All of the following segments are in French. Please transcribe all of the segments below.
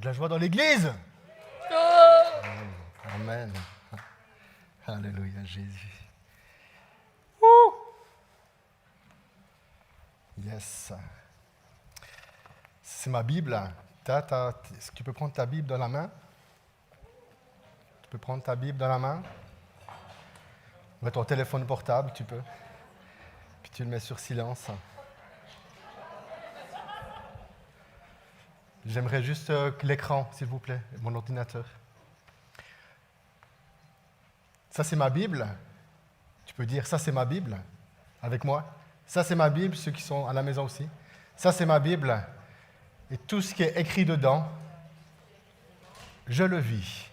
de la joie dans l'église. Oh. Amen. Alléluia, Jésus. Ouh. Yes. C'est ma Bible. Est-ce que tu peux prendre ta Bible dans la main? Tu peux prendre ta Bible dans la main? Ou ton téléphone portable, tu peux. Puis tu le mets sur silence. J'aimerais juste l'écran, s'il vous plaît, mon ordinateur. Ça, c'est ma Bible. Tu peux dire, ça, c'est ma Bible, avec moi. Ça, c'est ma Bible, ceux qui sont à la maison aussi. Ça, c'est ma Bible. Et tout ce qui est écrit dedans, je le vis.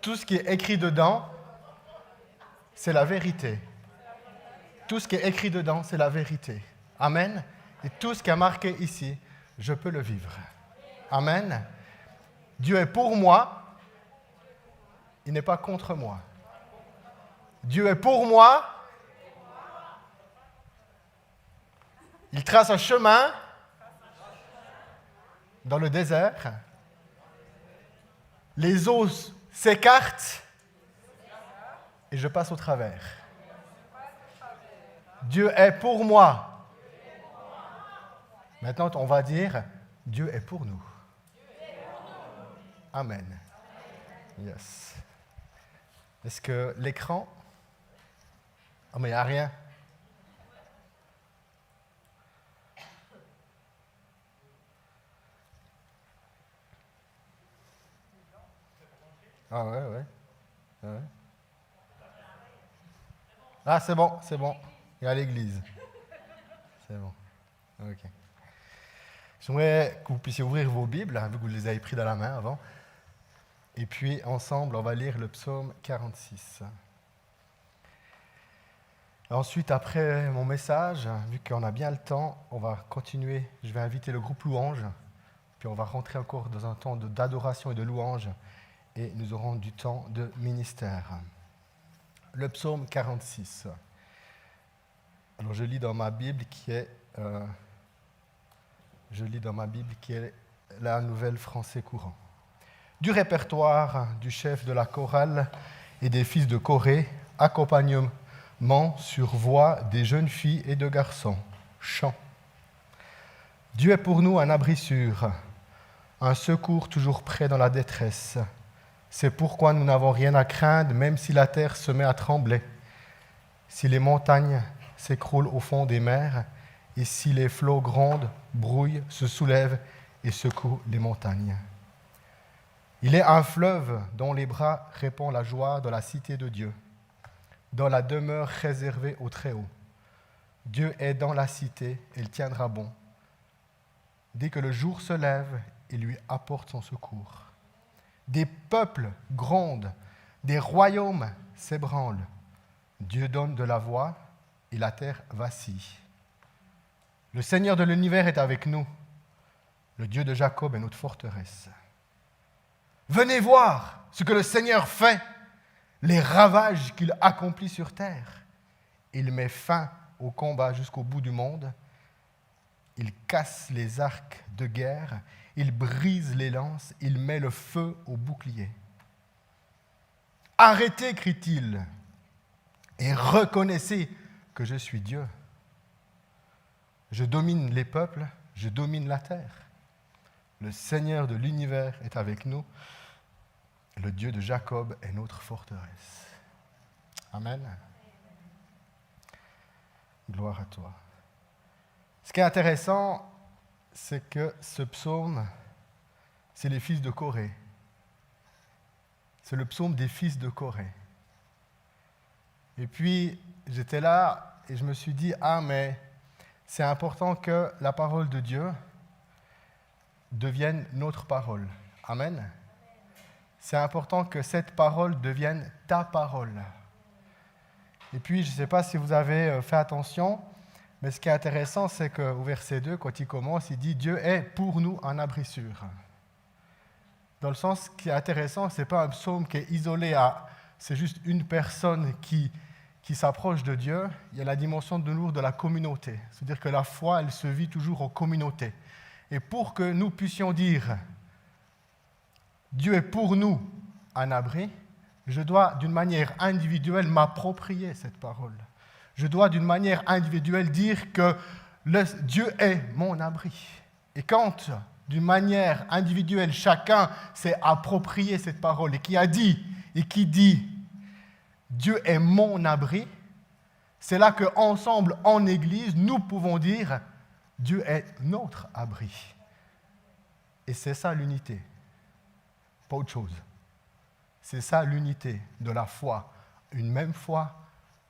Tout ce qui est écrit dedans, c'est la vérité. Tout ce qui est écrit dedans, c'est la vérité. Amen. Et tout ce qui est marqué ici, je peux le vivre. Amen. Dieu est pour moi. Il n'est pas contre moi. Dieu est pour moi. Il trace un chemin dans le désert. Les eaux s'écartent et je passe au travers. Dieu est pour moi. Maintenant, on va dire, Dieu est pour nous. Amen. Yes. Est-ce que l'écran... Oh, mais il n'y a rien. Ah ouais. Ah, c'est bon. Il y a l'église. C'est bon. OK. J'aimerais que vous puissiez ouvrir vos Bibles, vu que vous les avez pris dans la main avant. Et puis, ensemble, on va lire le psaume 46. Ensuite, après mon message, vu qu'on a bien le temps, on va continuer. Je vais inviter le groupe Louange, puis on va rentrer encore dans un temps d'adoration et de louange, et nous aurons du temps de ministère. Le psaume 46. Alors, je lis dans ma Bible qui est la Nouvelle Français courant. Du répertoire du chef de la chorale et des fils de Corée, accompagnement sur voix des jeunes filles et de garçons. Chant. Dieu est pour nous un abri sûr, un secours toujours prêt dans la détresse. C'est pourquoi nous n'avons rien à craindre, même si la terre se met à trembler, si les montagnes s'écroulent au fond des mers, et si les flots grondent, brouillent, se soulèvent et secouent les montagnes. Il est un fleuve dont les bras répandent la joie dans la cité de Dieu, dans la demeure réservée au Très-Haut. Dieu est dans la cité, il tiendra bon. Dès que le jour se lève, il lui apporte son secours. Des peuples grondent, des royaumes s'ébranlent. Dieu donne de la voix et la terre vacille. Le Seigneur de l'univers est avec nous. Le Dieu de Jacob est notre forteresse. Venez voir ce que le Seigneur fait, les ravages qu'il accomplit sur terre. Il met fin au combat jusqu'au bout du monde. Il casse les arcs de guerre. Il brise les lances. Il met le feu au bouclier. Arrêtez, crie-t-il, et reconnaissez que je suis Dieu. Je domine les peuples, je domine la terre. Le Seigneur de l'univers est avec nous. Le Dieu de Jacob est notre forteresse. Amen. Gloire à toi. Ce qui est intéressant, c'est que ce psaume, c'est les fils de Corée. C'est le psaume des fils de Corée. Et puis, j'étais là et je me suis dit, mais c'est important que la parole de Dieu devienne notre parole. Amen. C'est important que cette parole devienne ta parole. Et puis, je ne sais pas si vous avez fait attention, mais ce qui est intéressant, c'est qu'au verset 2, quand il commence, il dit « Dieu est pour nous un abri sûr ». Dans le sens, ce qui est intéressant, ce n'est pas un psaume qui est isolé à... C'est juste une personne qui s'approche de Dieu. Il y a la dimension de lourd de la communauté. C'est-à-dire que la foi, elle se vit toujours en communauté. Et pour que nous puissions dire Dieu est pour nous un abri, je dois d'une manière individuelle m'approprier cette parole. Je dois d'une manière individuelle dire que Dieu est mon abri. Et quand, d'une manière individuelle, chacun s'est approprié cette parole et qui a dit, et qui dit, Dieu est mon abri, c'est là qu'ensemble, en Église, nous pouvons dire, Dieu est notre abri. Et c'est ça l'unité, pas autre chose. C'est ça l'unité de la foi, une même foi,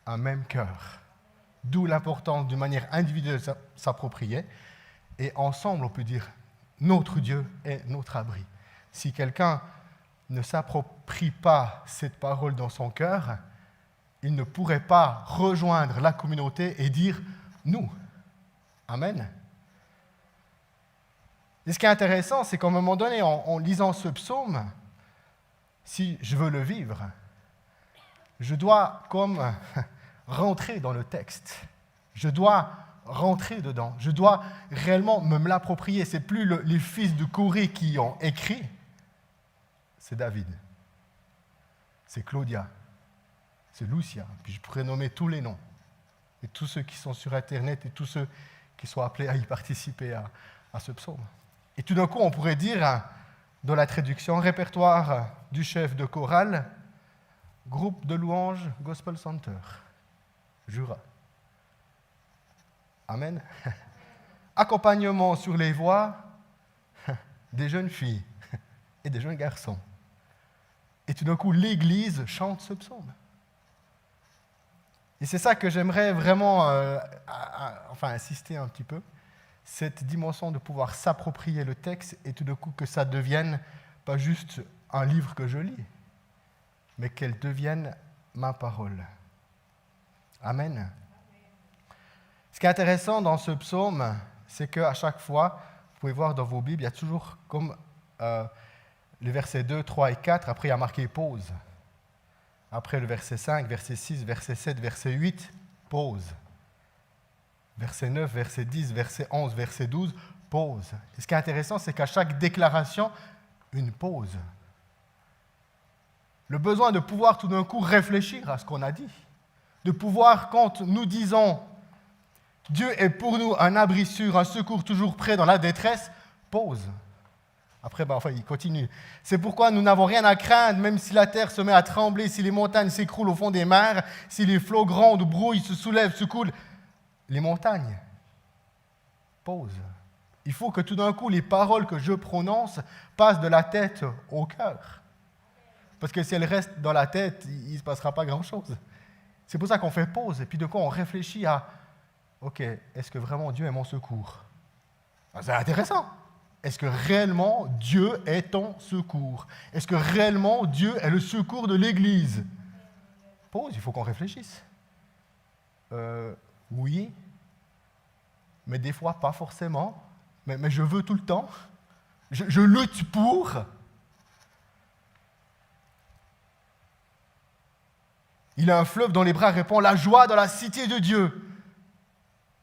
un même cœur. D'où l'importance d'une manière individuelle de s'approprier. Et ensemble, on peut dire, notre Dieu est notre abri. Si quelqu'un ne s'approprie pas cette parole dans son cœur, il ne pourrait pas rejoindre la communauté et dire « nous ». Amen. Et ce qui est intéressant, c'est qu'à un moment donné, en lisant ce psaume, si je veux le vivre, je dois comme rentrer dans le texte. Je dois rentrer dedans. Je dois réellement me l'approprier. Ce n'est plus les fils de Corée qui ont écrit, c'est David, c'est Claudia, c'est Lucia, puis je pourrais nommer tous les noms, et tous ceux qui sont sur Internet, et tous ceux qui sont appelés à y participer à ce psaume. Et tout d'un coup, on pourrait dire, dans la traduction, répertoire du chef de chorale, groupe de louanges Gospel Center, Jura. Amen. Accompagnement sur les voix des jeunes filles et des jeunes garçons. Et tout d'un coup, l'Église chante ce psaume. Et c'est ça que j'aimerais vraiment insister un petit peu, cette dimension de pouvoir s'approprier le texte et tout d'un coup que ça devienne pas juste un livre que je lis, mais qu'elle devienne ma parole. Amen. Ce qui est intéressant dans ce psaume, c'est qu'à chaque fois, vous pouvez voir dans vos Bibles, il y a toujours comme les versets 2, 3 et 4, après il y a marqué pause. Après le verset 5, verset 6, verset 7, verset 8, pause. Verset 9, verset 10, verset 11, verset 12, pause. Et ce qui est intéressant, c'est qu'à chaque déclaration, une pause. Le besoin de pouvoir tout d'un coup réfléchir à ce qu'on a dit. De pouvoir, quand nous disons « Dieu est pour nous un abri sûr, un secours toujours prêt dans la détresse », pause. Après, il continue. C'est pourquoi nous n'avons rien à craindre, même si la terre se met à trembler, si les montagnes s'écroulent au fond des mers, si les flots grands ou brouillent, se soulèvent, se coulent. Les montagnes. Pause. Il faut que tout d'un coup, les paroles que je prononce passent de la tête au cœur. Parce que si elles restent dans la tête, il ne se passera pas grand-chose. C'est pour ça qu'on fait pause. Et puis de quoi on réfléchit à, OK, est-ce que vraiment Dieu est mon secours? C'est intéressant. Est-ce que réellement Dieu est ton secours? Est-ce que réellement Dieu est le secours de l'Église? Pause, il faut qu'on réfléchisse. Oui, mais des fois pas forcément. Mais je veux tout le temps. Je lutte pour. Il a un fleuve dans les bras, répond la joie dans la cité de Dieu.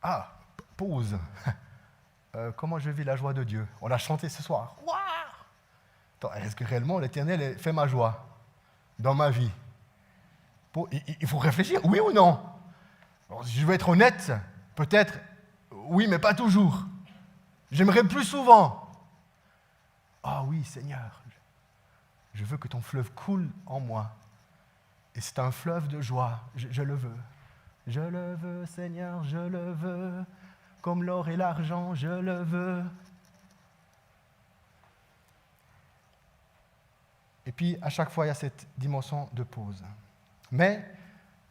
Ah, pause. Comment je vis la joie de Dieu? On l'a chanté ce soir. Waouh! Attends, est-ce que réellement l'Éternel fait ma joie dans ma vie? Il faut réfléchir, oui ou non? Alors, si je veux être honnête, peut-être oui, mais pas toujours. J'aimerais plus souvent. Ah oui, Seigneur, je veux que ton fleuve coule en moi. Et c'est un fleuve de joie, je le veux. Je le veux, Seigneur, je le veux. Comme l'or et l'argent, je le veux. Et puis, à chaque fois, il y a cette dimension de pause. Mais,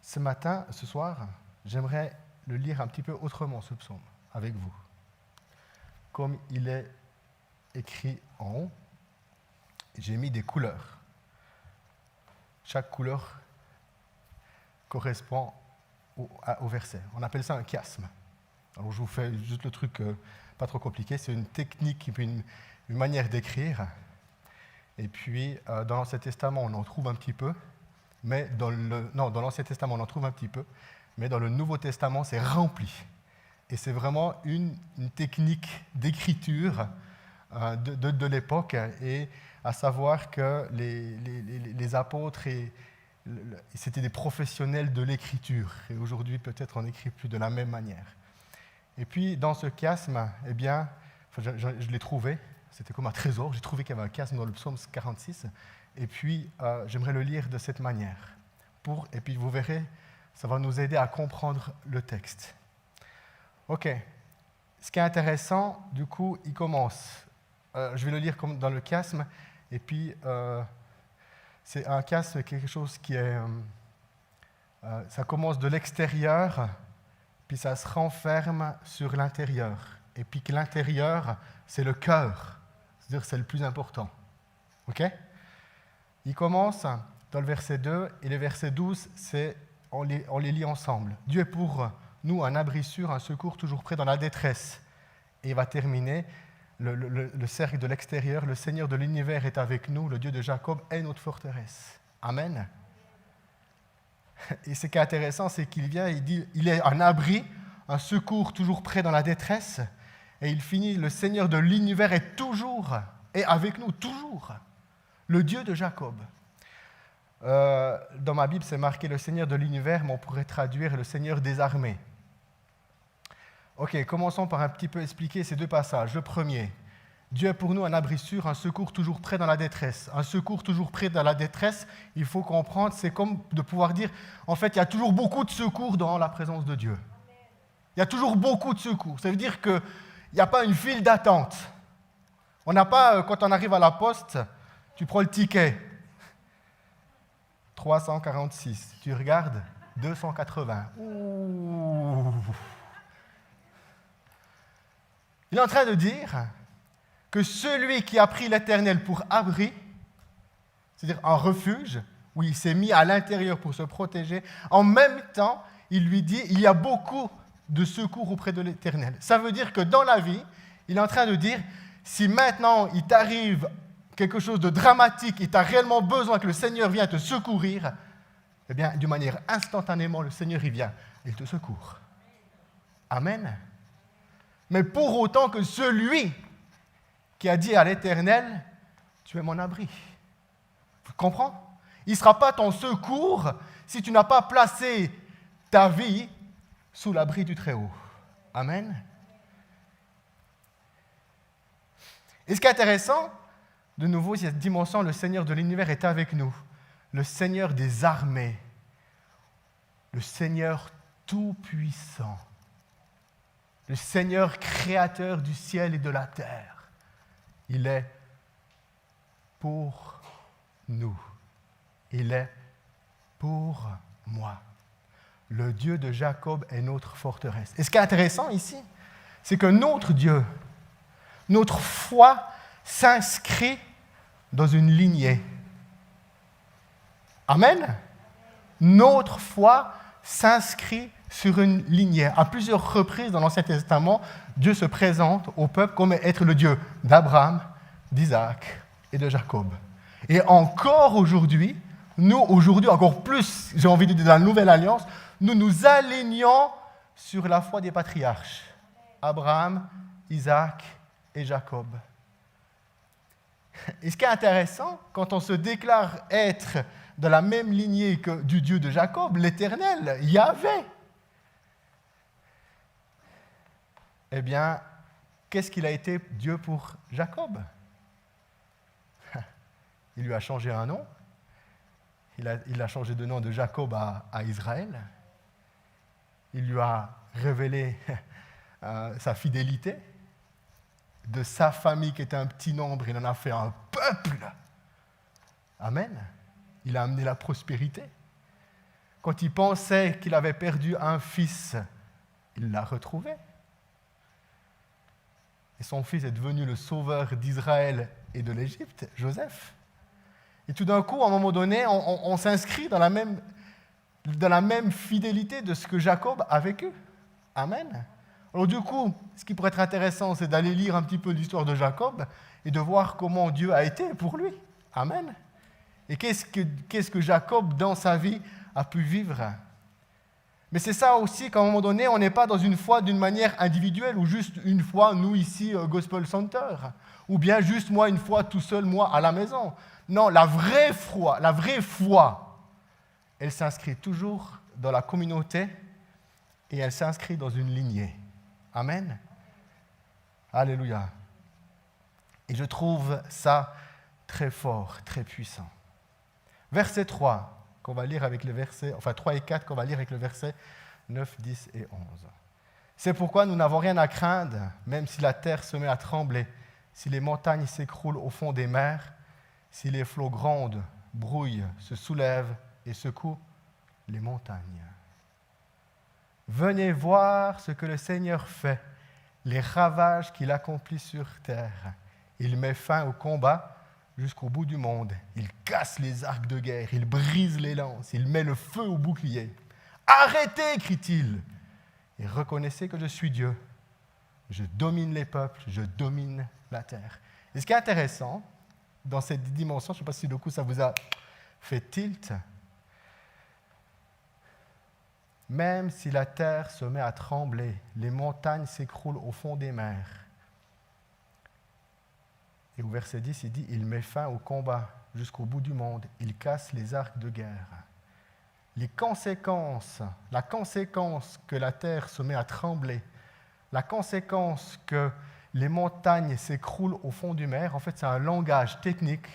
ce soir, j'aimerais le lire un petit peu autrement, ce psaume, avec vous. Comme il est écrit en haut, j'ai mis des couleurs. Chaque couleur correspond au verset. On appelle ça un chiasme. Alors je vous fais juste le truc pas trop compliqué, c'est une technique, une manière d'écrire. Et puis dans l'Ancien Testament, on en trouve un petit peu, mais dans l'Ancien Testament, on en trouve un petit peu, mais dans le Nouveau Testament, c'est rempli. Et c'est vraiment une technique d'écriture de l'époque. Et à savoir que les apôtres, c'était des professionnels de l'écriture. Et aujourd'hui, peut-être, on n'écrit plus de la même manière. Et puis, dans ce chiasme, eh bien, je l'ai trouvé, c'était comme un trésor, j'ai trouvé qu'il y avait un chiasme dans le psaume 46, et puis j'aimerais le lire de cette manière. Et puis vous verrez, ça va nous aider à comprendre le texte. Ok, ce qui est intéressant, du coup, il commence. Je vais le lire comme dans le chiasme, et puis c'est un chiasme, quelque chose qui est... ça commence de l'extérieur, puis ça se renferme sur l'intérieur. Et puis que l'intérieur, c'est le cœur. C'est-à-dire que c'est le plus important. OK? Il commence dans le verset 2 et le verset 12, on les lit ensemble. Dieu est pour nous un abri sûr, un secours toujours prêt dans la détresse. Et il va terminer le cercle de l'extérieur. Le Seigneur de l'univers est avec nous, le Dieu de Jacob est notre forteresse. Amen. Et ce qui est intéressant, c'est qu'il vient, il dit, il est un abri, un secours toujours prêt dans la détresse. Et il finit, le Seigneur de l'univers est avec nous, toujours. Le Dieu de Jacob. Dans ma Bible, c'est marqué le Seigneur de l'univers, mais on pourrait traduire le Seigneur des armées. Ok, commençons par un petit peu expliquer ces deux passages. Le premier, Dieu est pour nous un abri sûr, un secours toujours prêt dans la détresse. Un secours toujours prêt dans la détresse, il faut comprendre, c'est comme de pouvoir dire, en fait, il y a toujours beaucoup de secours dans la présence de Dieu. Il y a toujours beaucoup de secours. Ça veut dire qu'il n'y a pas une file d'attente. On n'a pas, quand on arrive à la poste, tu prends le ticket. 346. Tu regardes, 280. Ouh. Il est en train de dire que celui qui a pris l'Éternel pour abri, c'est-à-dire un refuge, où il s'est mis à l'intérieur pour se protéger, en même temps, il lui dit, il y a beaucoup de secours auprès de l'Éternel. Ça veut dire que dans la vie, il est en train de dire, si maintenant il t'arrive quelque chose de dramatique et tu as réellement besoin que le Seigneur vienne te secourir, eh bien, d'une manière instantanément, le Seigneur, il vient, il te secourt. Amen. Mais pour autant que celui qui a dit à l'Éternel, tu es mon abri. Tu comprends? Il ne sera pas ton secours si tu n'as pas placé ta vie sous l'abri du Très-Haut. Amen. Et ce qui est intéressant, de nouveau, cette dimension, le Seigneur de l'univers est avec nous. Le Seigneur des armées. Le Seigneur tout-puissant. Le Seigneur créateur du ciel et de la terre. Il est pour nous. Il est pour moi. Le Dieu de Jacob est notre forteresse. Et ce qui est intéressant ici, c'est que notre Dieu, notre foi s'inscrit dans une lignée. Amen. Notre foi s'inscrit sur une lignée. À plusieurs reprises dans l'Ancien Testament, Dieu se présente au peuple comme être le Dieu d'Abraham, d'Isaac et de Jacob. Et encore aujourd'hui, nous, aujourd'hui, encore plus, j'ai envie de dire dans la Nouvelle Alliance, nous nous alignons sur la foi des patriarches. Abraham, Isaac et Jacob. Et ce qui est intéressant, quand on se déclare être de la même lignée que du Dieu de Jacob, l'Éternel, Yahvé, eh bien, qu'est-ce qu'il a été Dieu pour Jacob? Il lui a changé un nom. Il a changé de nom de Jacob à Israël. Il lui a révélé sa fidélité. De sa famille qui était un petit nombre, il en a fait un peuple. Amen. Il a amené la prospérité. Quand il pensait qu'il avait perdu un fils, il l'a retrouvé. Et son fils est devenu le sauveur d'Israël et de l'Égypte, Joseph. Et tout d'un coup, à un moment donné, on s'inscrit dans la même fidélité de ce que Jacob a vécu. Amen. Alors du coup, ce qui pourrait être intéressant, c'est d'aller lire un petit peu l'histoire de Jacob et de voir comment Dieu a été pour lui. Amen. Et qu'est-ce que Jacob, dans sa vie, a pu vivre. Mais c'est ça aussi qu'à un moment donné, on n'est pas dans une foi d'une manière individuelle, ou juste une foi, nous ici, Gospel Center, ou bien juste moi, une fois tout seul, moi, à la maison. Non, la vraie foi, elle s'inscrit toujours dans la communauté et elle s'inscrit dans une lignée. Amen. Alléluia. Et je trouve ça très fort, très puissant. Verset 3, qu'on va lire avec le verset, 3 et 4, qu'on va lire avec le verset 9, 10 et 11. C'est pourquoi nous n'avons rien à craindre, même si la terre se met à trembler, si les montagnes s'écroulent au fond des mers, si les flots grondent, brouillent, se soulèvent et secouent les montagnes. Venez voir ce que le Seigneur fait, les ravages qu'il accomplit sur terre. Il met fin au combat jusqu'au bout du monde. Il casse les arcs de guerre, il brise les lances, il met le feu au bouclier. Arrêtez, crie-t-il, et reconnaissez que je suis Dieu. Je domine les peuples, je domine la terre. Et ce qui est intéressant, dans cette dimension, je ne sais pas si du coup ça vous a fait tilt, même si la terre se met à trembler, les montagnes s'écroulent au fond des mers. Et au verset 10, il dit, il met fin au combat jusqu'au bout du monde, il casse les arcs de guerre. La conséquence que la terre se met à trembler, la conséquence que les montagnes s'écroulent au fond du mer, en fait, c'est un langage technique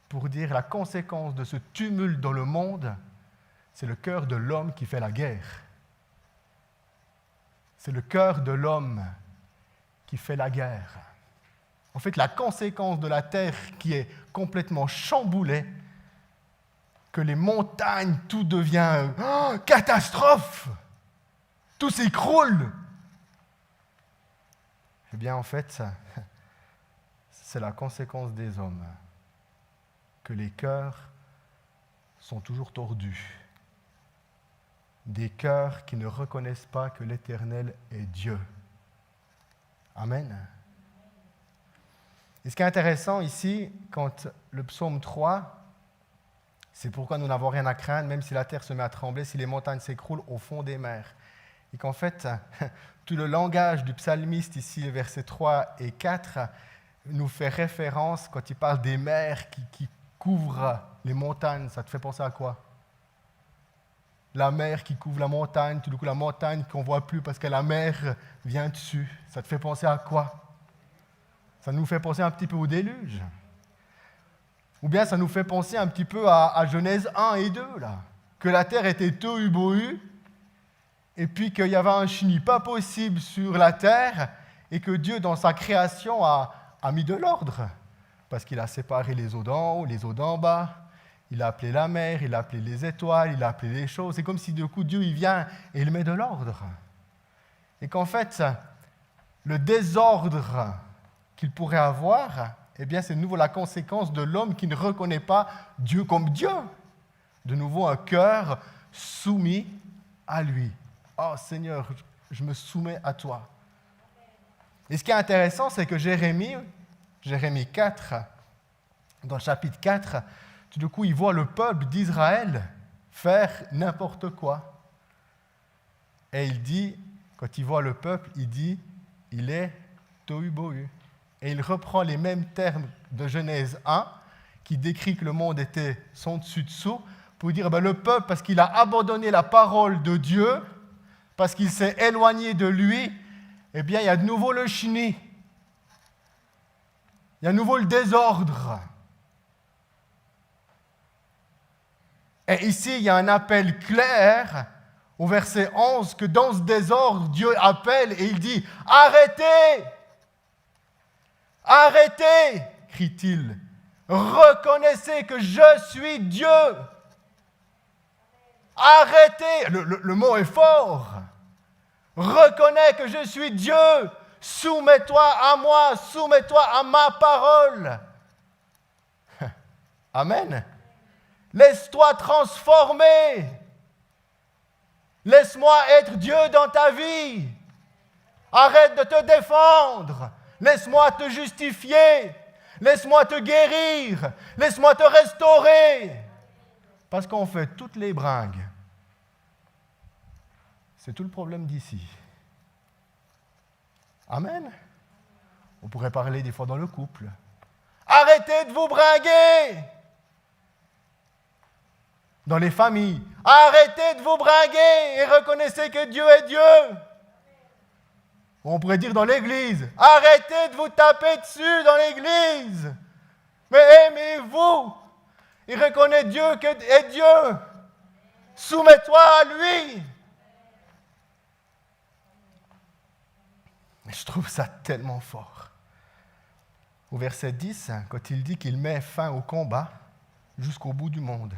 pour dire la conséquence de ce tumulte dans le monde, c'est le cœur de l'homme qui fait la guerre. C'est le cœur de l'homme qui fait la guerre. En fait, la conséquence de la terre qui est complètement chamboulée, que les montagnes, tout devient catastrophe, tout s'écroule. Eh bien, en fait, c'est la conséquence des hommes, que les cœurs sont toujours tordus, des cœurs qui ne reconnaissent pas que l'Éternel est Dieu. Amen. Et ce qui est intéressant ici, quand le psaume 3, c'est pourquoi nous n'avons rien à craindre, même si la terre se met à trembler, si les montagnes s'écroulent au fond des mers. Et qu'en fait, tout le langage du psalmiste ici, les versets 3 et 4, nous fait référence, quand il parle des mers qui couvrent les montagnes, ça te fait penser à quoi? La mer qui couvre la montagne, tout du coup la montagne qu'on ne voit plus parce que la mer vient dessus. Ça te fait penser à quoi? Ça nous fait penser un petit peu au déluge. Ou bien ça nous fait penser un petit peu à Genèse 1 et 2, là. Que la terre était tohu-bohu, et puis qu'il y avait un chenil pas possible sur la terre, et que Dieu, dans sa création, a mis de l'ordre. Parce qu'il a séparé les eaux d'en haut, les eaux d'en bas, il a appelé la mer, il a appelé les étoiles, il a appelé les choses. C'est comme si, du coup, Dieu, il vient et il met de l'ordre. Et qu'en fait, le désordre qu'il pourrait avoir, eh bien, c'est de nouveau la conséquence de l'homme qui ne reconnaît pas Dieu comme Dieu. De nouveau, un cœur soumis à lui. Oh Seigneur, je me soumets à toi. Et ce qui est intéressant, c'est que Jérémie 4, dans le chapitre 4, tout d'un coup, il voit le peuple d'Israël faire n'importe quoi. Et il dit, quand il voit le peuple, il dit, il est tohu-bohu. Et il reprend les mêmes termes de Genèse 1, qui décrit que le monde était son dessus-dessous, pour dire le peuple, parce qu'il a abandonné la parole de Dieu, parce qu'il s'est éloigné de lui, eh bien, il y a de nouveau le chenil. Il y a de nouveau le désordre. Et ici, il y a un appel clair au verset 11, que dans ce désordre, Dieu appelle et il dit « Arrêtez ! Arrêtez !» crie-t-il. « Reconnaissez que je suis Dieu !» Arrêtez, le mot est fort. Reconnais que je suis Dieu. Soumets-toi à moi, soumets-toi à ma parole. Amen. Laisse-toi transformer. Laisse-moi être Dieu dans ta vie. Arrête de te défendre. Laisse-moi te justifier. Laisse-moi te guérir. Laisse-moi te restaurer. Parce qu'on fait toutes les bringues. C'est tout le problème d'ici. Amen. On pourrait parler des fois dans le couple. Arrêtez de vous bringuer. Dans les familles. Arrêtez de vous bringuer et reconnaissez que Dieu est Dieu. On pourrait dire dans l'église. Arrêtez de vous taper dessus dans l'église. Mais aimez-vous. Et reconnais Dieu que est Dieu. Soumets-toi à lui. Je trouve ça tellement fort. Au verset 10, quand il dit qu'il met fin au combat jusqu'au bout du monde,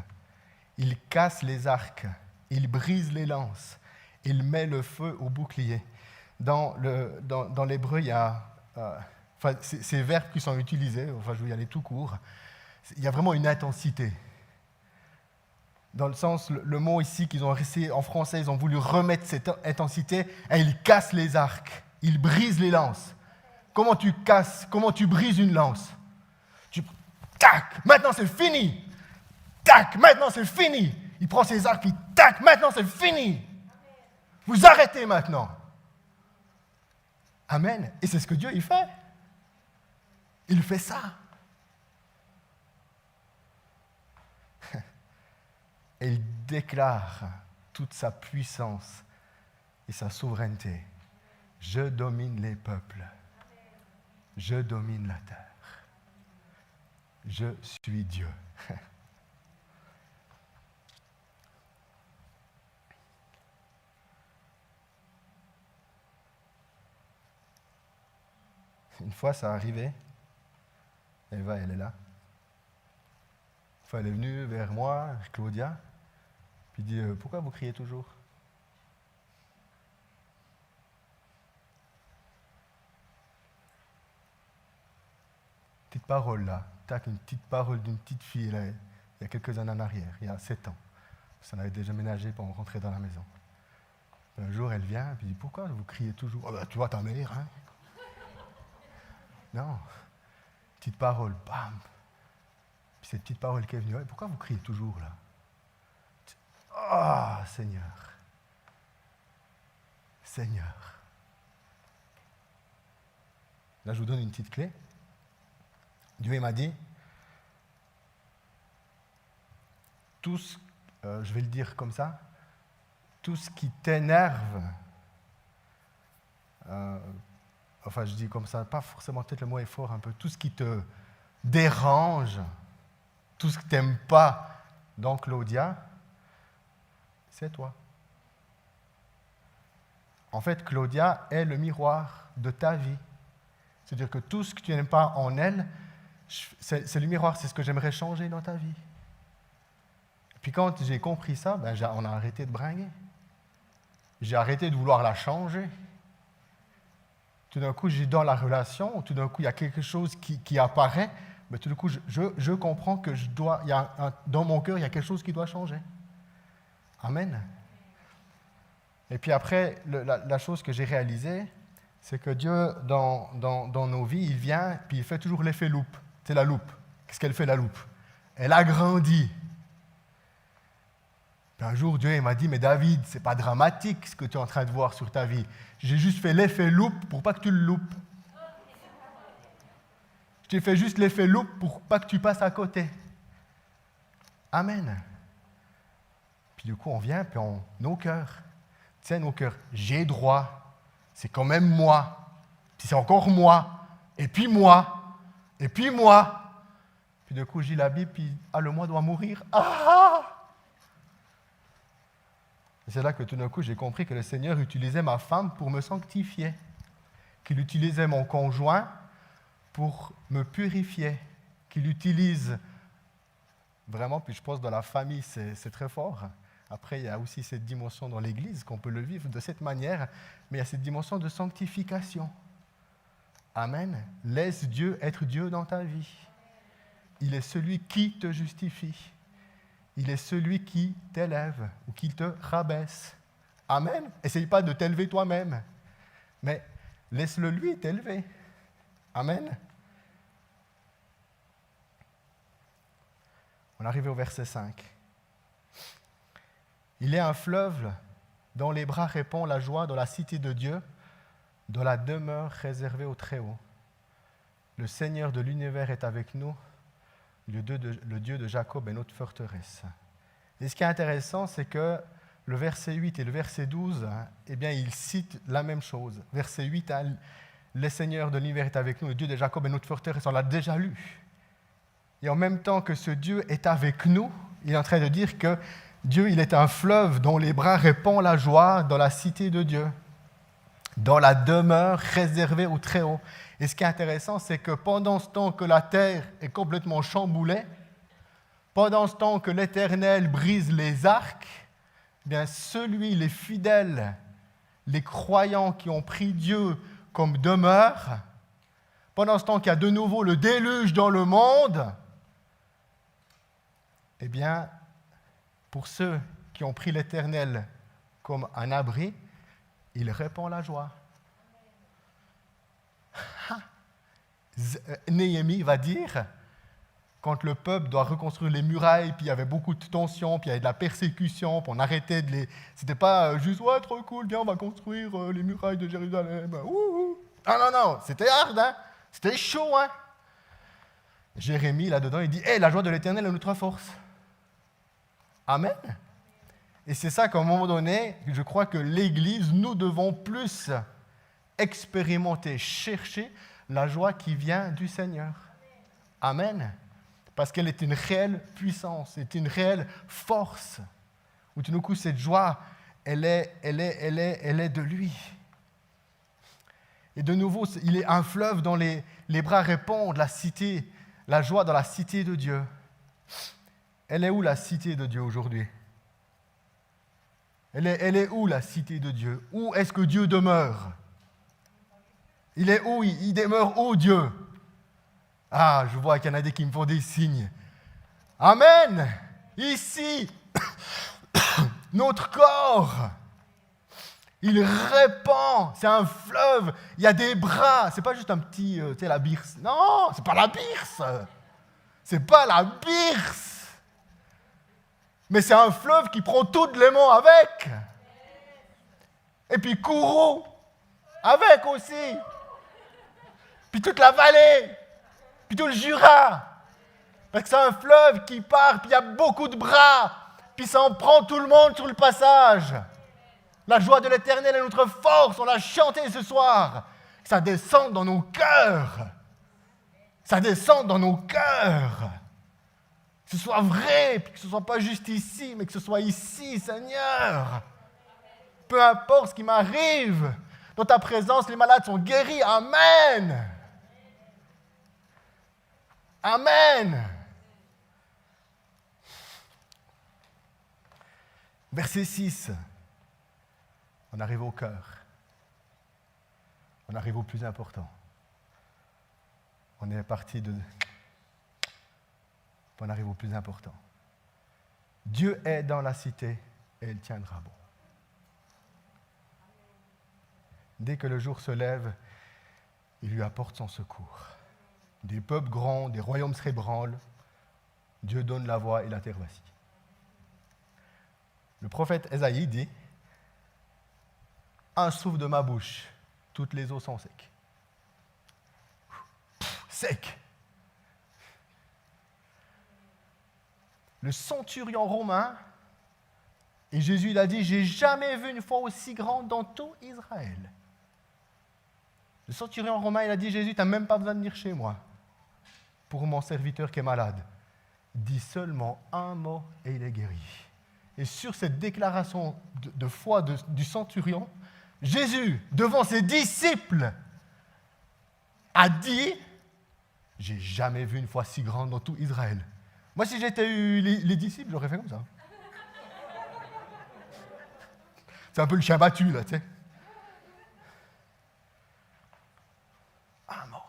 il casse les arcs, il brise les lances, il met le feu au bouclier. Dans l'hébreu, il y a ces verbes qui sont utilisés, enfin je vais y aller tout court, il y a vraiment une intensité. Dans le sens, le mot ici qu'ils ont essayé en français, ils ont voulu remettre cette intensité, et il casse les arcs, il brise les lances. Comment tu casses, comment tu brises une lance? Tac, maintenant c'est fini. Tac, maintenant c'est fini. Il prend ses arcs, puis tac, maintenant c'est fini. Vous arrêtez maintenant. Amen. Et c'est ce que Dieu il fait. Il fait ça. Et il déclare toute sa puissance et sa souveraineté. Je domine les peuples. Je domine la terre. Je suis Dieu. Une fois, ça arrivait. Eva, elle est là. Une fois, elle est venue vers moi, Claudia, puis dit « Pourquoi vous criez toujours ?» Petite parole là, tac, une petite parole d'une petite fille là, il y a quelques années en arrière, il y a 7 ans. Ça avait déjà ménagé pour rentrer dans la maison. Un jour, elle vient, puis dit « Pourquoi vous criez toujours ?»« Oh, ben, tu vois ta mère, hein ?» Non, petite parole, bam. Puis cette petite parole qui est venue, « Pourquoi vous criez toujours là ?» Ah, Seigneur. Seigneur. Là, je vous donne une petite clé. Dieu m'a dit, je vais le dire comme ça, tout ce qui t'énerve, enfin je dis comme ça, pas forcément, peut-être le mot est fort un peu, tout ce qui te dérange, tout ce que tu n'aimes pas dans Claudia, c'est toi. En fait, Claudia est le miroir de ta vie. C'est-à-dire que tout ce que tu n'aimes pas en elle, c'est le miroir, c'est ce que j'aimerais changer dans ta vie. Puis quand j'ai compris ça, on a arrêté de bringuer. J'ai arrêté de vouloir la changer. Tout d'un coup, j'ai dans la relation, tout d'un coup, il y a quelque chose qui apparaît, mais tout d'un coup, je comprends que dans mon cœur, il y a quelque chose qui doit changer. Amen. Et puis après, la chose que j'ai réalisée, c'est que Dieu, dans nos vies, il vient, puis il fait toujours l'effet loupe. C'est la loupe. Qu'est-ce qu'elle fait, la loupe? Elle agrandit. Puis un jour, Dieu m'a dit, mais David, ce n'est pas dramatique ce que tu es en train de voir sur ta vie. J'ai juste fait l'effet loupe pour pas que tu le loupes. Je t'ai fait juste l'effet loupe pour pas que tu passes à côté. Amen. Puis du coup, on vient, puis nos cœurs. Tu sais, nos cœurs, j'ai droit. C'est quand même moi. Puis c'est encore moi. Et puis moi. Et puis moi. Puis du coup, je lis la Bible, puis le moi doit mourir. Et c'est là que tout d'un coup, j'ai compris que le Seigneur utilisait ma femme pour me sanctifier. Qu'il utilisait mon conjoint pour me purifier. Qu'il utilise vraiment, puis je pense dans la famille, c'est très fort. Après, il y a aussi cette dimension dans l'Église, qu'on peut le vivre de cette manière, mais il y a cette dimension de sanctification. Amen. Laisse Dieu être Dieu dans ta vie. Il est celui qui te justifie. Il est celui qui t'élève ou qui te rabaisse. Amen. Essaye pas de t'élever toi-même, mais laisse-le lui t'élever. Amen. On arrive au verset 5. Il est un fleuve dont les bras répand la joie dans la cité de Dieu, dans la demeure réservée au Très-Haut. Le Seigneur de l'univers est avec nous, le Dieu de Jacob est notre forteresse. Et ce qui est intéressant, c'est que le verset 8 et le verset 12, eh bien, ils citent la même chose. Verset 8, le Seigneur de l'univers est avec nous, le Dieu de Jacob est notre forteresse, on l'a déjà lu. Et en même temps que ce Dieu est avec nous, il est en train de dire que Dieu, il est un fleuve dont les bras répandent la joie dans la cité de Dieu, dans la demeure réservée au Très-Haut. Et ce qui est intéressant, c'est que pendant ce temps que la terre est complètement chamboulée, pendant ce temps que l'Éternel brise les arcs, eh bien les fidèles, les croyants qui ont pris Dieu comme demeure, pendant ce temps qu'il y a de nouveau le déluge dans le monde, eh bien, pour ceux qui ont pris l'Éternel comme un abri, il répand la joie. Néhémie va dire, quand le peuple doit reconstruire les murailles, puis il y avait beaucoup de tensions, puis il y avait de la persécution, puis on arrêtait de les... C'était pas juste « Ouais, trop cool, viens, on va construire les murailles de Jérusalem. » Non, c'était hard, hein? C'était chaud, hein? Jérémie, là-dedans, il dit « Hey, la joie de l'Éternel est notre force. » Amen. Et c'est ça qu'à un moment donné, je crois que l'Église, nous devons plus expérimenter, chercher la joie qui vient du Seigneur. Amen. Parce qu'elle est une réelle puissance, c'est une réelle force. Où tout d'un coup, cette joie, elle est de lui. Et de nouveau, il est un fleuve dont les bras répandent la cité, la joie dans la cité de Dieu. Elle est où la cité de Dieu aujourd'hui? Elle est où la cité de Dieu? Où est-ce que Dieu demeure? Il est où? Il demeure où, Dieu? Ah, je vois qu'il y en a des qui me font des signes. Amen! Ici, notre corps, il répand. C'est un fleuve. Il y a des bras. C'est pas juste un petit, tu sais, la birse. Non, c'est pas la birse. C'est pas la birse. Mais c'est un fleuve qui prend tout le Léman avec. Et puis Kourou, avec aussi. Puis toute la vallée. Puis tout le Jura. Parce que c'est un fleuve qui part, puis il y a beaucoup de bras. Puis ça en prend tout le monde sur le passage. La joie de l'Éternel est notre force. On l'a chanté ce soir. Que ça descende dans nos cœurs. Ça descende dans nos cœurs. Que ce soit vrai, puis que ce ne soit pas juste ici, mais que ce soit ici, Seigneur. Peu importe ce qui m'arrive, dans ta présence, les malades sont guéris. Amen. Amen. Verset 6. On arrive au cœur. On arrive au plus important. On est parti de... On arrive au plus important. Dieu est dans la cité et il tiendra bon. Dès que le jour se lève, il lui apporte son secours. Des peuples grands, des royaumes se ébranlent. Dieu donne la voix et la terre vacille. Le prophète Ésaïe dit « Un souffle de ma bouche, toutes les eaux sont secs. » Sec. Le centurion romain, et Jésus il a dit « J'ai jamais vu une foi aussi grande dans tout Israël. » Le centurion romain, il a dit « Jésus, tu n'as même pas besoin de venir chez moi pour mon serviteur qui est malade. Dis seulement un mot et il est guéri. » Et sur cette déclaration de foi du centurion, Jésus, devant ses disciples, a dit « J'ai jamais vu une foi si grande dans tout Israël. » Moi, si j'étais eu les disciples, j'aurais fait comme ça. C'est un peu le chien battu, là, tu sais. Ah, non.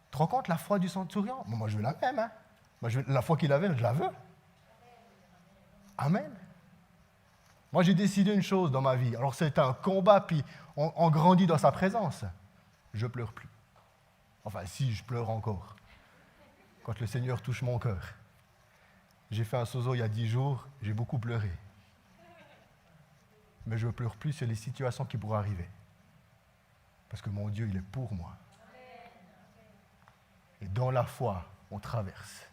Tu te rends compte la foi du centurion? Moi, je veux la même, hein. La foi qu'il avait, je la veux. Amen. Moi, j'ai décidé une chose dans ma vie. Alors, c'est un combat, puis on grandit dans sa présence. Je pleure plus. Enfin, si, je pleure encore. Quand le Seigneur touche mon cœur. J'ai fait un sozo il y a 10 jours, j'ai beaucoup pleuré. mais je ne pleure plus sur les situations qui pourraient arriver. Parce que mon Dieu, il est pour moi. Et dans la foi, on traverse.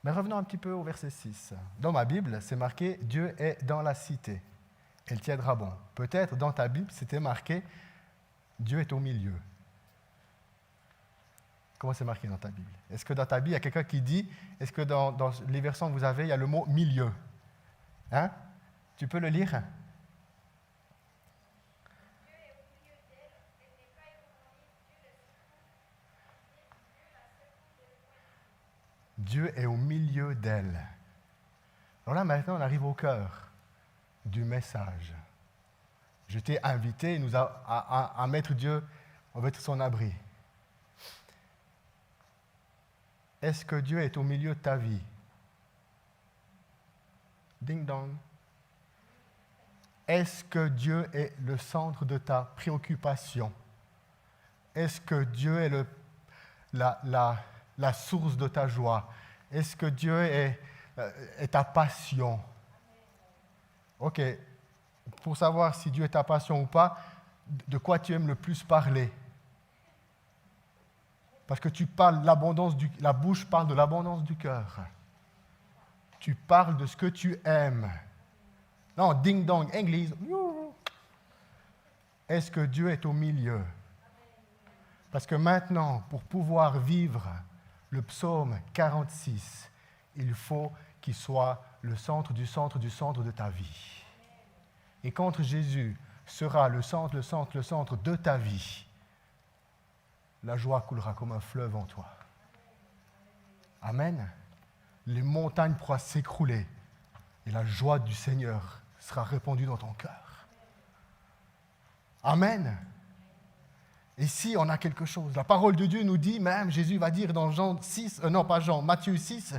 Mais revenons un petit peu au verset 6. Dans ma Bible, c'est marqué « Dieu est dans la cité. Elle tiendra bon ». Peut-être dans ta Bible, c'était marqué « Dieu est au milieu ». Comment c'est marqué dans ta Bible? Est-ce que dans ta Bible, il y a quelqu'un qui dit, est-ce que dans les versants que vous avez, il y a le mot « milieu » hein? Tu peux le lire? Dieu est au milieu d'elle. Alors là, maintenant, on arrive au cœur du message. Je t'ai invité à mettre Dieu, à mettre son abri. Est-ce que Dieu est au milieu de ta vie? Ding dong. Est-ce que Dieu est le centre de ta préoccupation? Est-ce que Dieu est la source de ta joie? Est-ce que Dieu est ta passion? Ok, pour savoir si Dieu est ta passion ou pas, de quoi tu aimes le plus parler? Parce que tu parles la bouche parle de l'abondance du cœur. Tu parles de ce que tu aimes. Non, ding dong, église. Est-ce que Dieu est au milieu? Parce que maintenant, pour pouvoir vivre le psaume 46, il faut qu'il soit le centre du centre du centre de ta vie. Et quand Jésus sera le centre de ta vie, la joie coulera comme un fleuve en toi. Amen. Les montagnes pourront s'écrouler et la joie du Seigneur sera répandue dans ton cœur. Amen. Ici, on a quelque chose. La parole de Dieu nous dit, même Jésus va dire dans Matthieu 6,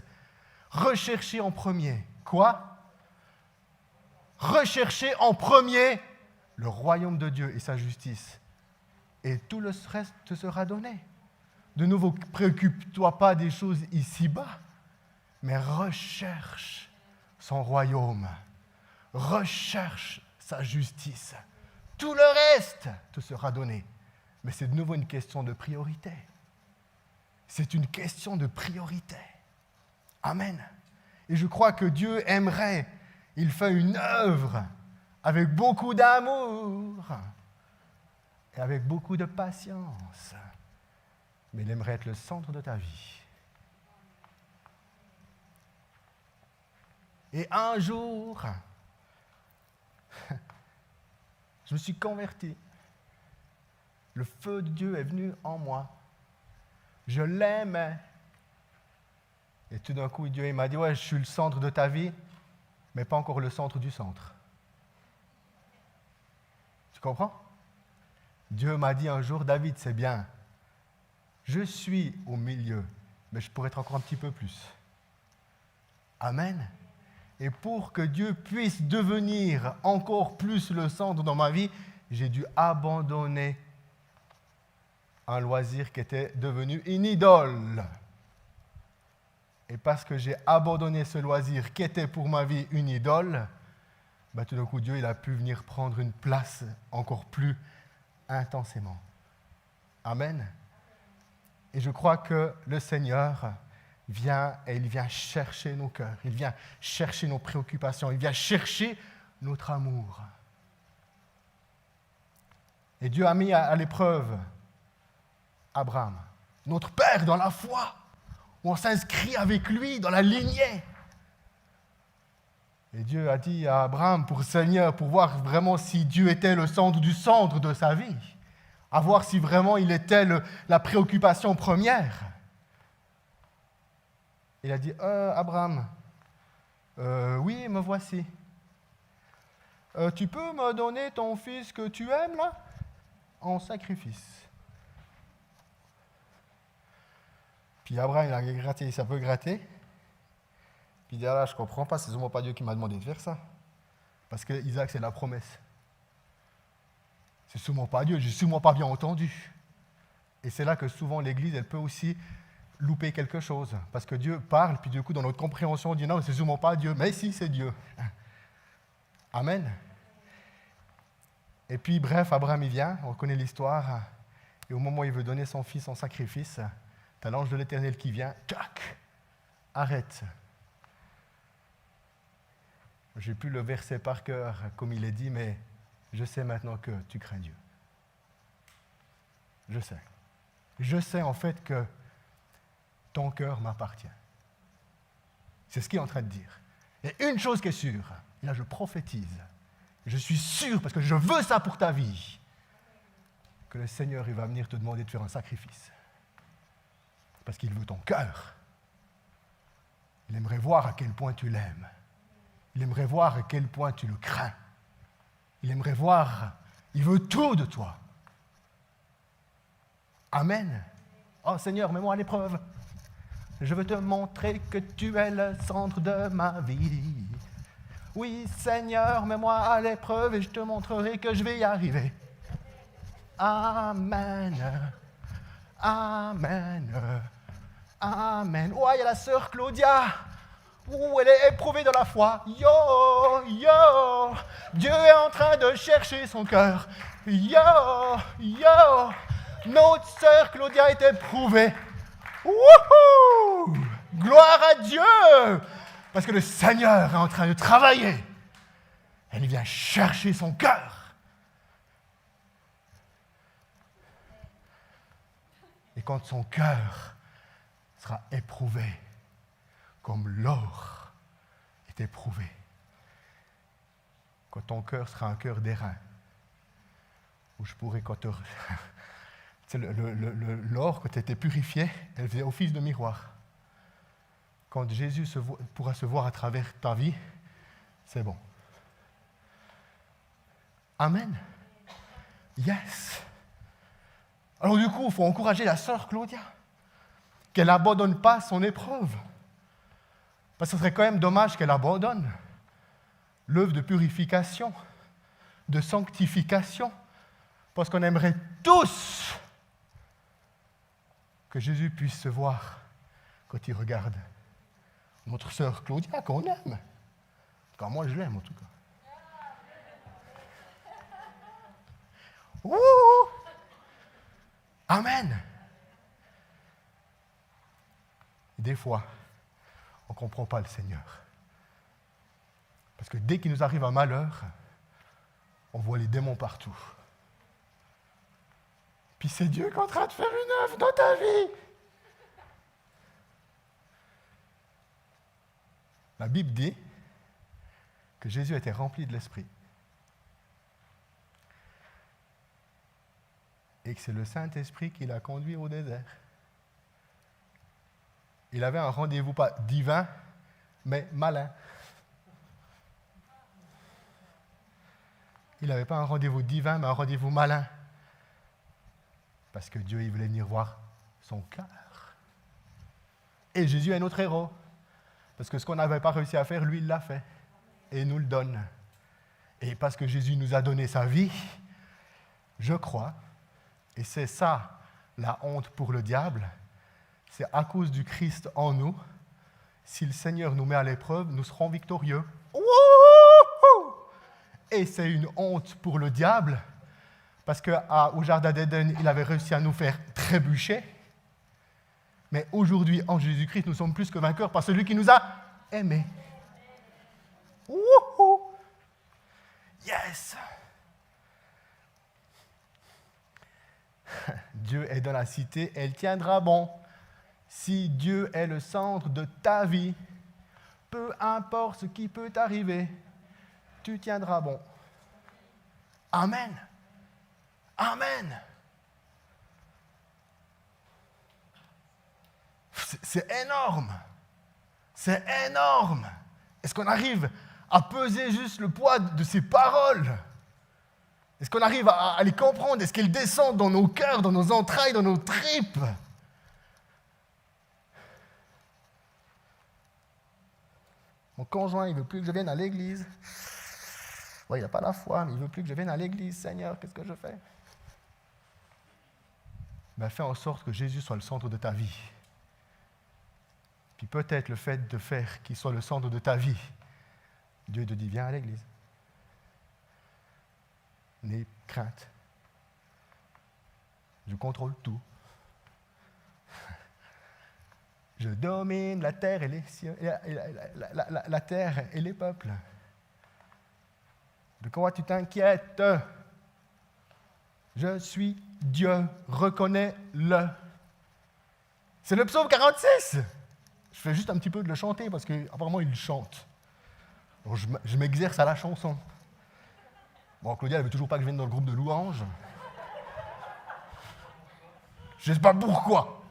recherchez en premier. Quoi? Recherchez en premier le royaume de Dieu et sa justice. Et tout le reste te sera donné. De nouveau, préoccupe-toi pas des choses ici-bas, mais recherche son royaume. Recherche sa justice. Tout le reste te sera donné. Mais c'est de nouveau une question de priorité. C'est une question de priorité. Amen. Et je crois que Dieu aimerait, il fait une œuvre avec beaucoup d'amour et avec beaucoup de patience. Mais il aimerait être le centre de ta vie. Et un jour, je me suis converti. Le feu de Dieu est venu en moi. Je l'aimais. Et tout d'un coup, Dieu m'a dit, ouais, je suis le centre de ta vie, mais pas encore le centre du centre. Tu comprends? Dieu m'a dit un jour, David, c'est bien. Je suis au milieu, mais je pourrais être encore un petit peu plus. Amen. Et pour que Dieu puisse devenir encore plus le centre dans ma vie, j'ai dû abandonner un loisir qui était devenu une idole. Et parce que j'ai abandonné ce loisir qui était pour ma vie une idole, tout d'un coup, Dieu il a pu venir prendre une place encore plus intensément. Amen. Et je crois que le Seigneur vient et il vient chercher nos cœurs, il vient chercher nos préoccupations, il vient chercher notre amour. Et Dieu a mis à l'épreuve Abraham, notre père dans la foi, où on s'inscrit avec lui dans la lignée. Et Dieu a dit à Abraham, pour Seigneur, pour voir vraiment si Dieu était le centre du centre de sa vie, à voir si vraiment il était la préoccupation première. Il a dit, Abraham, oui, me voici. Tu peux me donner ton fils que tu aimes, là, en sacrifice? Puis Abraham, il a gratté, il s'est un peu gratté. Puis il dit, là, je ne comprends pas, c'est sûrement pas Dieu qui m'a demandé de faire ça. Parce que Isaac, c'est la promesse. C'est sûrement pas Dieu, je n'ai sûrement pas bien entendu. Et c'est là que souvent l'Église, elle peut aussi louper quelque chose. Parce que Dieu parle, puis du coup, dans notre compréhension, on dit non, c'est sûrement pas Dieu. Mais si, c'est Dieu. Amen. Et puis, bref, Abraham, il vient, on connaît l'histoire. Et au moment où il veut donner son fils en sacrifice, t'as l'ange de l'Éternel qui vient, tac, arrête. Je n'ai plus le verset par cœur, comme il est dit, mais je sais maintenant que tu crains Dieu. Je sais. Je sais en fait que ton cœur m'appartient. C'est ce qu'il est en train de dire. Et une chose qui est sûre, et là je prophétise, je suis sûr, parce que je veux ça pour ta vie, que le Seigneur il va venir te demander de faire un sacrifice. Parce qu'il veut ton cœur. Il aimerait voir à quel point tu l'aimes. Il aimerait voir à quel point tu le crains. Il aimerait voir, il veut tout de toi. Amen. Oh Seigneur, mets-moi à l'épreuve. Je veux te montrer que tu es le centre de ma vie. Oui, Seigneur, mets-moi à l'épreuve et je te montrerai que je vais y arriver. Amen. Amen. Amen. Oh, il y a la sœur Claudia. Oh, elle est éprouvée de la foi. Yo, yo. Dieu est en train de chercher son cœur. Yo, yo. Notre sœur Claudia est éprouvée. Wouhou! Gloire à Dieu! Parce que le Seigneur est en train de travailler. Elle vient chercher son cœur. Et quand son cœur sera éprouvé, comme l'or est éprouvé, quand ton cœur sera un cœur d'airain, où je pourrais, quand l'or, quand tu étais purifié, elle faisait office de miroir. Quand Jésus pourra se voir à travers ta vie, c'est bon. Amen. Yes. Alors du coup, il faut encourager la sœur Claudia, qu'elle n'abandonne pas son épreuve. Parce que ce serait quand même dommage qu'elle abandonne l'œuvre de purification, de sanctification, parce qu'on aimerait tous que Jésus puisse se voir quand il regarde notre sœur Claudia, qu'on aime. Car moi, je l'aime en tout cas. Ouh! Amen. Des fois, on ne comprend pas le Seigneur. Parce que dès qu'il nous arrive un malheur, on voit les démons partout. Puis c'est Dieu qui est en train de faire une œuvre dans ta vie. La Bible dit que Jésus était rempli de l'Esprit. Et que c'est le Saint-Esprit qui l'a conduit au désert. Il avait un rendez-vous pas divin, mais malin. Il n'avait pas un rendez-vous divin, mais un rendez-vous malin. Parce que Dieu, il voulait venir voir son cœur. Et Jésus est notre héros. Parce que ce qu'on n'avait pas réussi à faire, lui, il l'a fait. Et il nous le donne. Et parce que Jésus nous a donné sa vie, je crois, et c'est ça la honte pour le diable, c'est à cause du Christ en nous, si le Seigneur nous met à l'épreuve, nous serons victorieux. Wouhou! Et c'est une honte pour le diable, parce qu'au Jardin d'Éden, il avait réussi à nous faire trébucher. Mais aujourd'hui, en Jésus-Christ, nous sommes plus que vainqueurs par celui qui nous a aimés. Wouhou! Yes! Dieu est dans la cité, elle tiendra bon. Si Dieu est le centre de ta vie, peu importe ce qui peut t'arriver, tu tiendras bon. Amen. Amen. C'est énorme. C'est énorme. Est-ce qu'on arrive à peser juste le poids de ces paroles? Est-ce qu'on arrive à les comprendre? Est-ce qu'elles descendent dans nos cœurs, dans nos entrailles, dans nos tripes? Mon conjoint, il ne veut plus que je vienne à l'église. Ouais, il n'a pas la foi, mais il ne veut plus que je vienne à l'église. Seigneur, qu'est-ce que je fais? Ben, fais en sorte que Jésus soit le centre de ta vie. Puis peut-être le fait de faire qu'il soit le centre de ta vie, Dieu te dit, viens à l'église. N'aie crainte. Je contrôle tout. Je domine la terre et les cieux, la terre et les peuples. De quoi tu t'inquiètes? Je suis Dieu, reconnais-le. C'est le psaume 46. Je fais juste un petit peu de le chanter parce qu'apparemment il le chante. Donc je m'exerce à la chanson. Bon, Claudia, elle ne veut toujours pas que je vienne dans le groupe de louanges. Je ne sais pas pourquoi.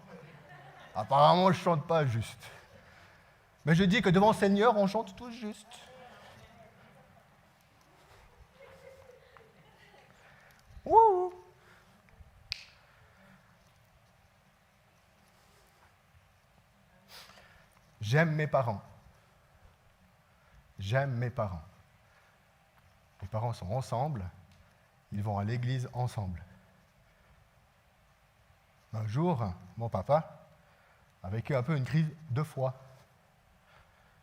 Apparemment, je ne chante pas juste. Mais je dis que devant le Seigneur, on chante tous juste. Wouh! J'aime mes parents. J'aime mes parents. Mes parents sont ensemble. Ils vont à l'église ensemble. Un jour, mon papa a vécu un peu une crise de foi.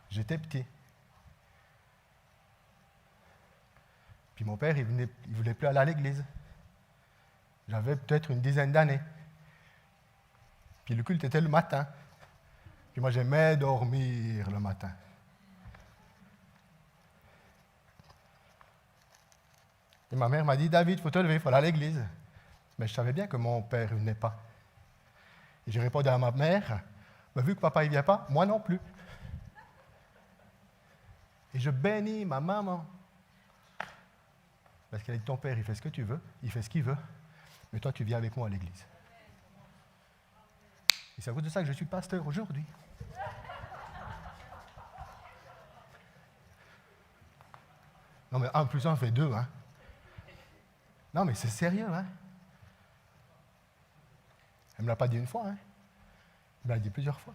J'étais petit. Puis mon père, il ne voulait plus aller à l'église. J'avais peut-être une dizaine d'années. Puis le culte était le matin. Puis moi, j'aimais dormir le matin. Et ma mère m'a dit, David, il faut te lever, il faut aller à l'église. Mais je savais bien que mon père ne venait pas. Et j'ai répondu à ma mère, bah, vu que papa ne vient pas, moi non plus. Et je bénis ma maman. Parce qu'elle a dit, ton père, il fait ce que tu veux, il fait ce qu'il veut, mais toi, tu viens avec moi à l'église. Et c'est à cause de ça que je suis pasteur aujourd'hui. Non, mais 1 plus 1 fait 2, hein. Non, mais c'est sérieux, hein. Elle ne me l'a pas dit une fois, hein. Elle me l'a dit plusieurs fois.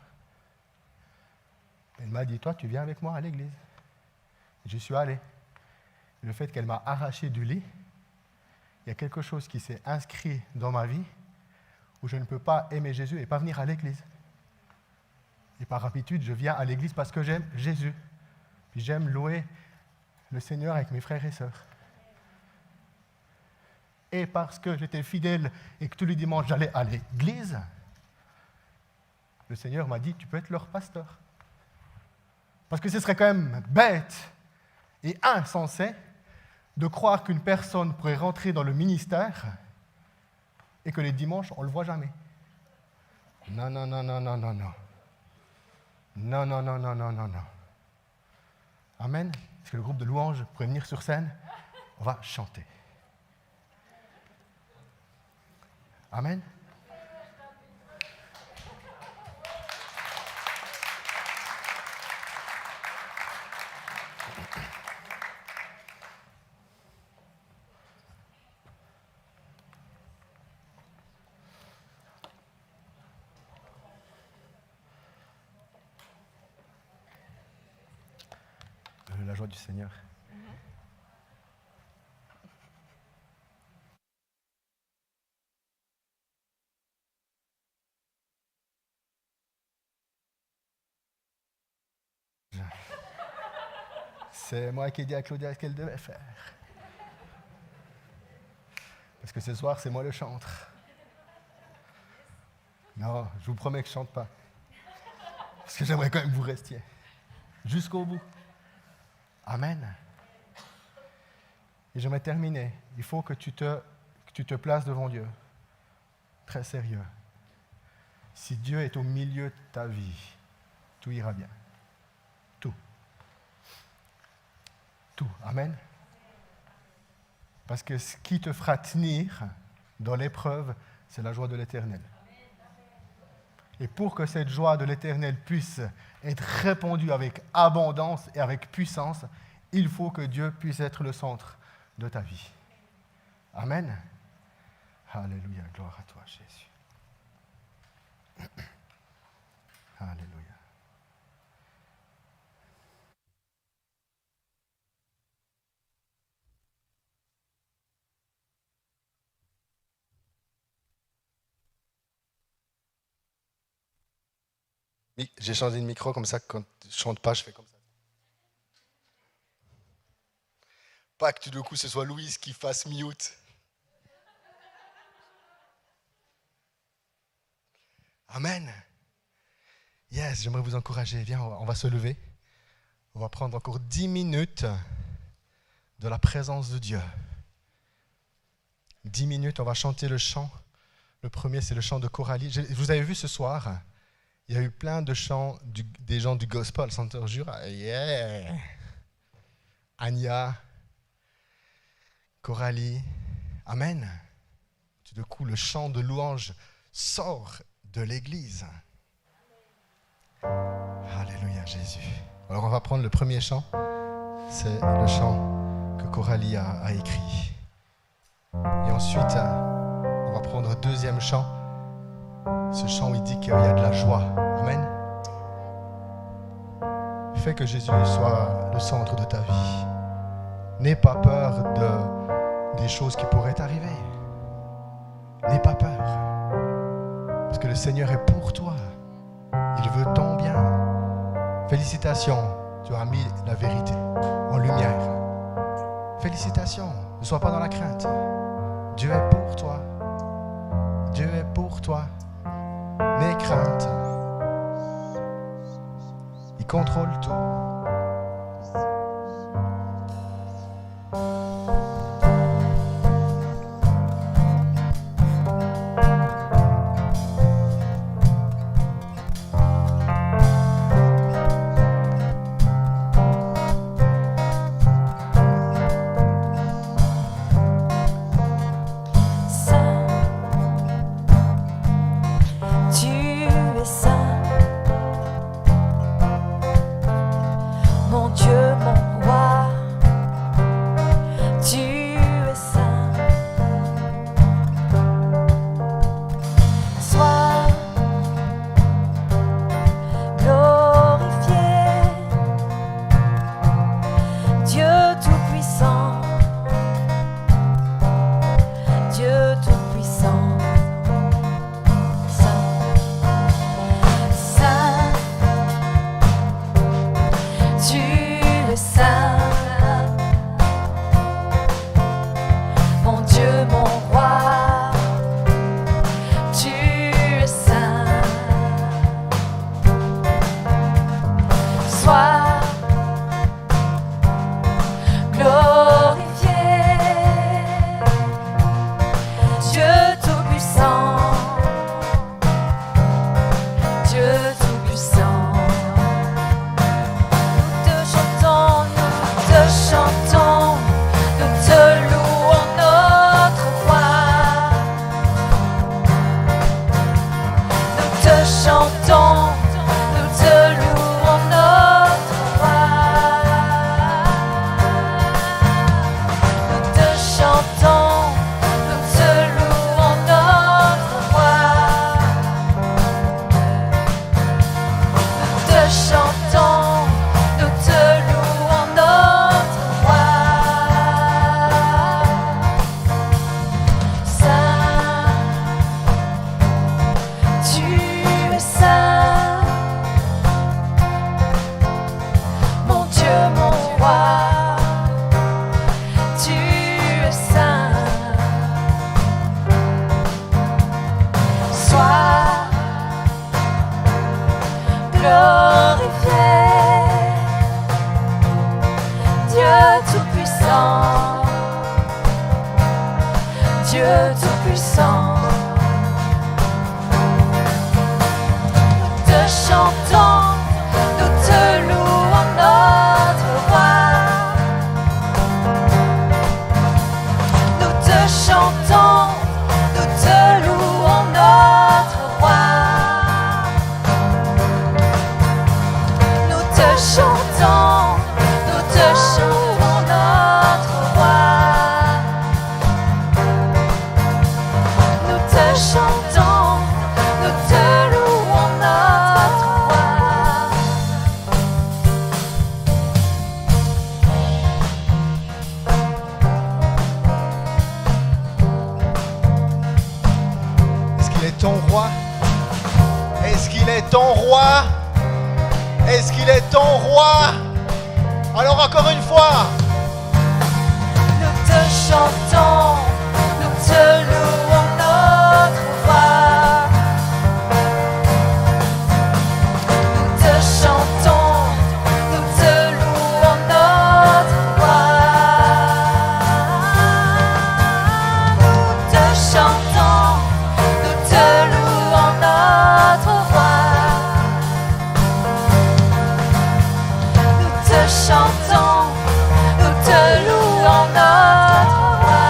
Elle m'a dit, toi, tu viens avec moi à l'église. Et je suis allé. Le fait qu'elle m'a arraché du lit, il y a quelque chose qui s'est inscrit dans ma vie où je ne peux pas aimer Jésus et pas venir à l'église. Et par habitude, je viens à l'église parce que j'aime Jésus. Puis j'aime louer le Seigneur avec mes frères et sœurs. Et parce que j'étais fidèle et que tous les dimanches j'allais à l'église, le Seigneur m'a dit, tu peux être leur pasteur. Parce que ce serait quand même bête et insensé de croire qu'une personne pourrait rentrer dans le ministère et que les dimanches, on ne le voit jamais. Non, non, non, non, non, non, non. Non, non, non, non, non, non, non. Amen. Est-ce que le groupe de louanges pourrait venir sur scène? On va chanter. Amen. La joie du Seigneur. C'est moi qui ai dit à Claudia ce qu'elle devait faire. Parce que ce soir, c'est moi le chantre. Non, je vous promets que je ne chante pas. Parce que j'aimerais quand même que vous restiez. Jusqu'au bout. Amen. Et j'aimerais terminer. Il faut que tu te places devant Dieu. Très sérieux. Si Dieu est au milieu de ta vie, tout ira bien. Tout. Tout. Amen. Parce que ce qui te fera tenir dans l'épreuve, c'est la joie de l'Éternel. Et pour que cette joie de l'Éternel puisse être répandue avec abondance et avec puissance, il faut que Dieu puisse être le centre de ta vie. Amen. Alléluia, gloire à toi, Jésus. Alléluia. J'ai changé de micro comme ça, quand je chante pas, je fais comme ça. Pas que tout d'un coup ce soit Louise qui fasse mute. Amen. Yes, j'aimerais vous encourager. Viens, on va se lever. On va prendre encore 10 minutes de la présence de Dieu. 10 minutes, on va chanter le chant. Le premier, c'est le chant de Coralie. Vous avez vu ce soir, il y a eu plein de chants des gens du gospel, Centre Jura. Yeah. Anya, Coralie. Amen. Tout d'un coup, le chant de louange sort de l'église. Alléluia, Jésus. Alors, on va prendre le premier chant. C'est le chant que Coralie a écrit. Et ensuite, on va prendre un deuxième chant. Ce chant, il dit qu'il y a de la joie. Amen. Fais que Jésus soit le centre de ta vie. N'aie pas peur des choses qui pourraient t'arriver. N'aie pas peur. Parce que le Seigneur est pour toi. Il veut ton bien. Félicitations, tu as mis la vérité en lumière. Félicitations, ne sois pas dans la crainte. Dieu est pour toi. Dieu est pour toi. N'aie crainte. Il contrôle tout. Est-ce qu'il est ton roi? Est-ce qu'il est ton roi? Alors encore une fois. Nous te chantons, nous te louons notre roi. Nous te chantons, nous te louons notre roi. Nous te chantons, nous te louons notre roi. Nous te chantons, nous te louons notre roi.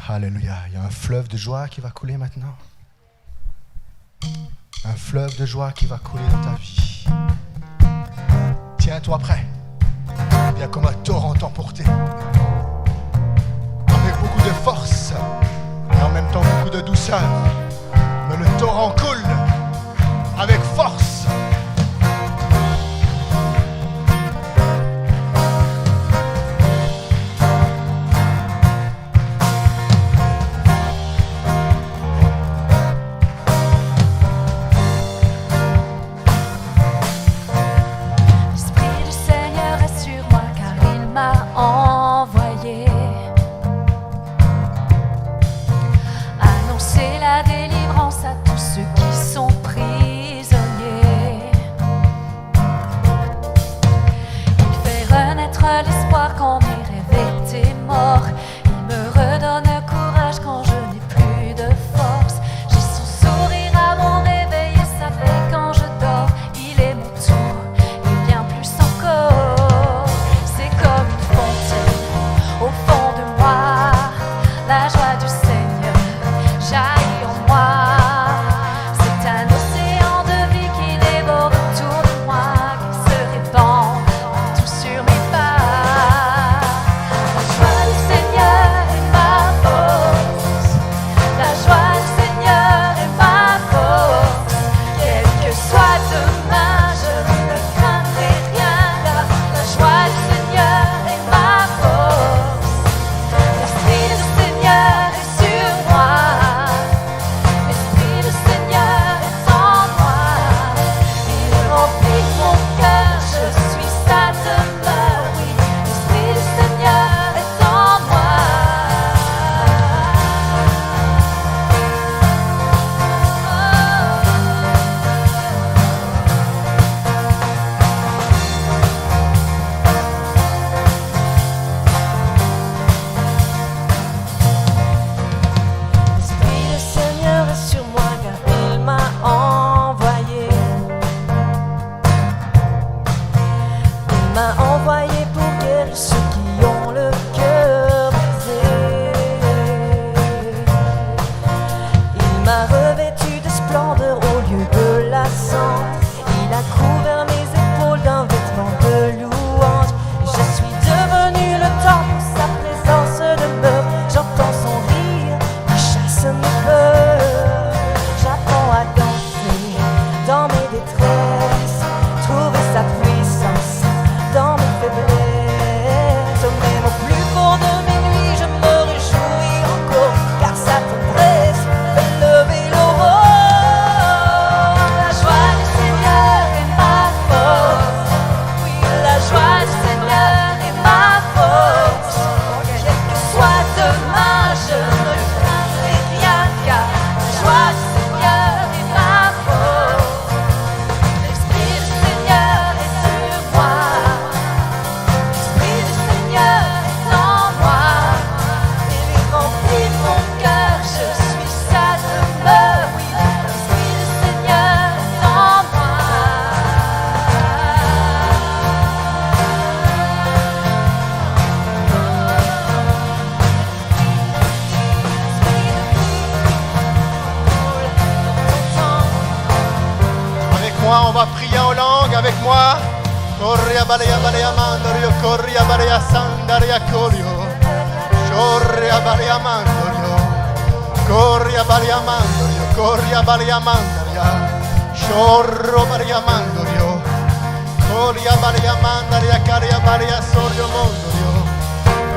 Alléluia, il y a un fleuve de joie qui va couler maintenant. Un fleuve de joie qui va couler dans ta vie. Tiens-toi prêt. Viens comme un torrent t'emporter. Avec beaucoup de force et en même temps beaucoup de douceur. Mais le torrent coule avec force. L'Esprit du Seigneur est sur moi car il m'a envoyé annoncer la délivrance à tous ceux qui sont prisonniers. Il fait renaître l'espoir quand mes rêves étaient morts. Il me redonne courage quand je n'ai plus de force. J'ai son sourire à mon réveil et sa paix quand je dors. Il est mon tout et bien plus encore. C'est comme une fontaine au fond de moi. La joie du Seigneur jaillit en moi. C'est un océan de vie qui déborde autour de moi, qui se répand partout sur mes pas. La joie du Seigneur est ma force. La joie du Seigneur est ma force. Quel que soit demain, je ne craindrai rien. La joie du Seigneur est ma force. L'Esprit du Seigneur est sur moi. L'Esprit du Seigneur est en moi. Il remplit mon cœur, je suis sa demeure. Oui, l'Esprit du Seigneur est en moi. L'Esprit du Seigneur est sur moi car il m'a envoyé. Il m'a envoyé pour guérir ceux qui ont le cœur brisé. Il m'a revêtu de splendeur au lieu de la cendre. Il a couvert mes épaules d'un vêtement de louange. Je suis devenu le temple où sa présence demeure. J'entends son rire qui chasse mes peurs. J'apprends à danser dans mes détresses, trouver sa puissance dans mes faiblesses. Même au plus fort de mes nuits, je me réjouis encore, car sa tendresse fait lever l'aurore. moi, on va prier en langue avec moi. Corria balea balea mandorio, corria balea sandaria corio. Corria balea mandorio, corria balea mandorio, corria balea mandaria. Chorro balea mandorio, corria balea mandaria, caria balea sorio mondorio.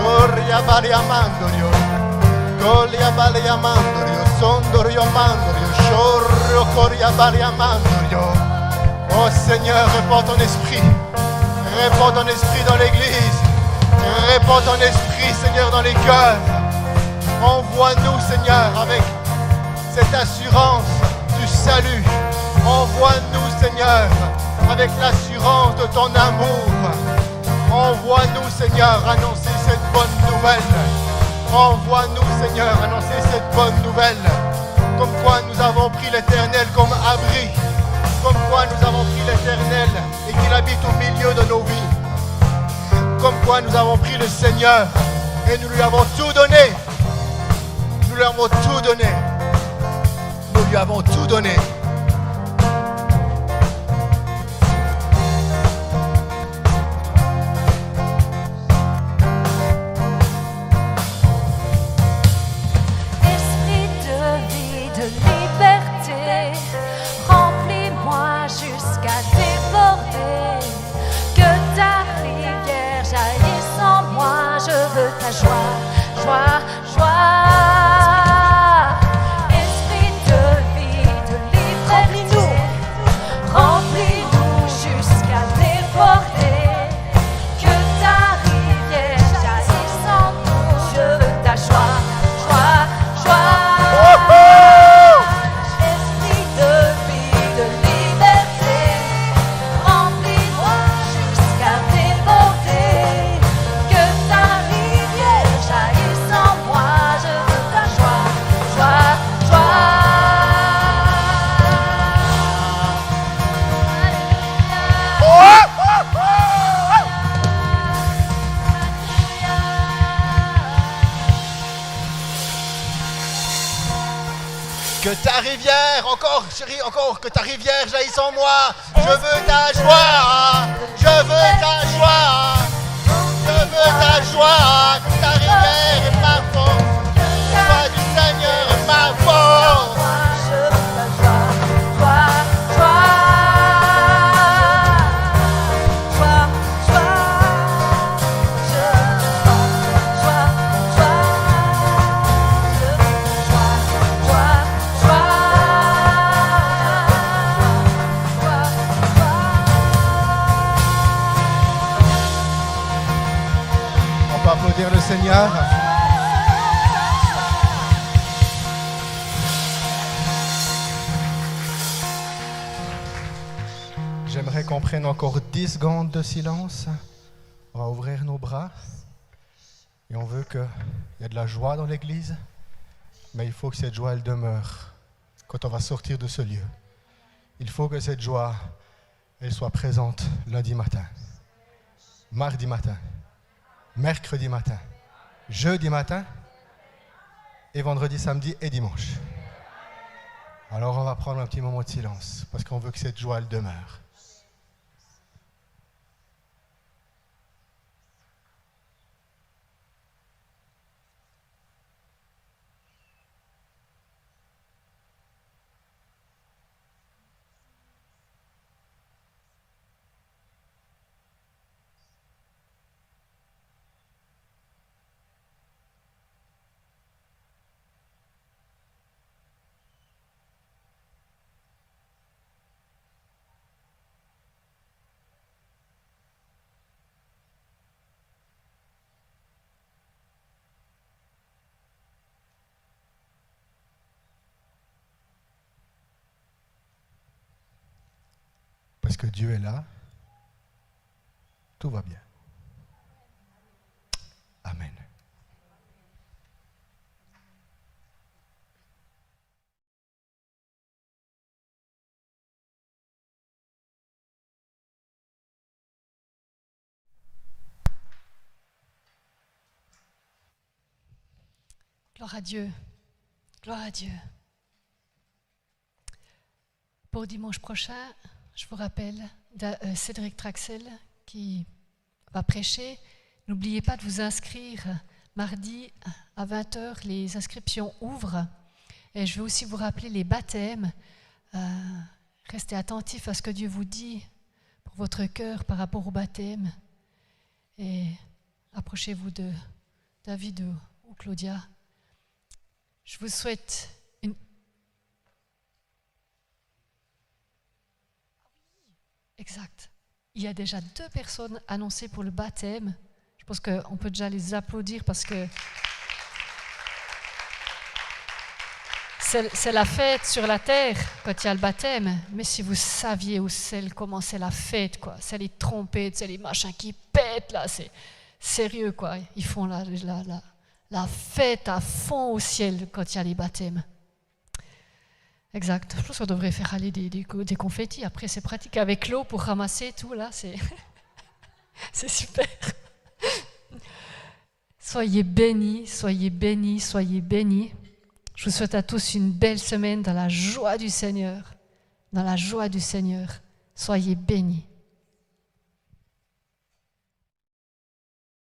Corria balea mandorio, corria balea mandorio, sondorio mandorio, chorro corria balea mandorio. Oh Seigneur, répands ton esprit. Répands ton esprit dans l'église. Répands ton esprit, Seigneur, dans les cœurs. Envoie-nous, Seigneur, avec cette assurance du salut. Envoie-nous, Seigneur, avec l'assurance de ton amour. Envoie-nous, Seigneur, annoncer cette bonne nouvelle. Envoie-nous, Seigneur, annoncer cette bonne nouvelle. Comme quoi nous avons pris l'Éternel comme abri. Comme quoi nous avons pris l'Éternel et qu'il habite au milieu de nos vies. Comme quoi nous avons pris le Seigneur et nous lui avons tout donné. Nous lui avons tout donné. Nous lui avons tout donné. Esprit de vie, de liberté, remplis-moi jusqu'à déborder. Que ta rivière jaillisse en moi, je veux ta joie, joie, joie. Esprit de vie, de liberté, remplis-nous jusqu'à déborder. Que ta rivière jaillisse en nous, je veux ta joie, joie, joie. Esprit de vie, de liberté, remplis-moi jusqu'à déborder. Que ta rivière jaillisse en moi, je veux ta joie, joie, joie. Que ta rivière, encore chérie, encore, que ta rivière jaillisse en moi. Je veux ta joie, je veux ta joie, je veux ta joie. Que ta rivière est ma force, la joie du Seigneur est ma force. Je veux ta joie, joie, joie. Joie, joie. Je veux joie, joie, joie. Je veux joie, joie, joie. Joie, joie. On peut applaudir le Seigneur. J'aimerais qu'on prenne encore 10 secondes de silence. On va ouvrir nos bras. Et on veut qu'il y ait de la joie dans l'église. Mais il faut que cette joie, elle demeure quand on va sortir de ce lieu. Il faut que cette joie, elle soit présente lundi matin, mardi matin, mercredi matin, jeudi matin et vendredi, samedi et dimanche. Alors on va prendre un petit moment de silence parce qu'on veut que cette joie, elle demeure. Parce que Dieu est là, tout va bien. Amen. Gloire à Dieu. Gloire à Dieu. Pour dimanche prochain, je vous rappelle, Cédric Traxel qui va prêcher. N'oubliez pas de vous inscrire. Mardi à 20h, les inscriptions ouvrent. Et je vais aussi vous rappeler les baptêmes. Restez attentifs à ce que Dieu vous dit pour votre cœur par rapport au baptême. Et approchez-vous de David ou Claudia. Je vous souhaite une... Exact. Il y a déjà 2 personnes annoncées pour le baptême. Je pense qu'on peut déjà les applaudir parce que c'est la fête sur la terre quand il y a le baptême. Mais si vous saviez comment c'est la fête, quoi. C'est les trompettes, c'est les machins qui pètent, là. C'est sérieux, quoi. Ils font la fête à fond au ciel quand il y a les baptêmes. Exact. Je pense qu'on devrait faire aller des confettis. Après, c'est pratique avec l'eau pour ramasser tout, là. C'est super. Soyez bénis, soyez bénis, soyez bénis. Je vous souhaite à tous une belle semaine dans la joie du Seigneur. Dans la joie du Seigneur. Soyez bénis.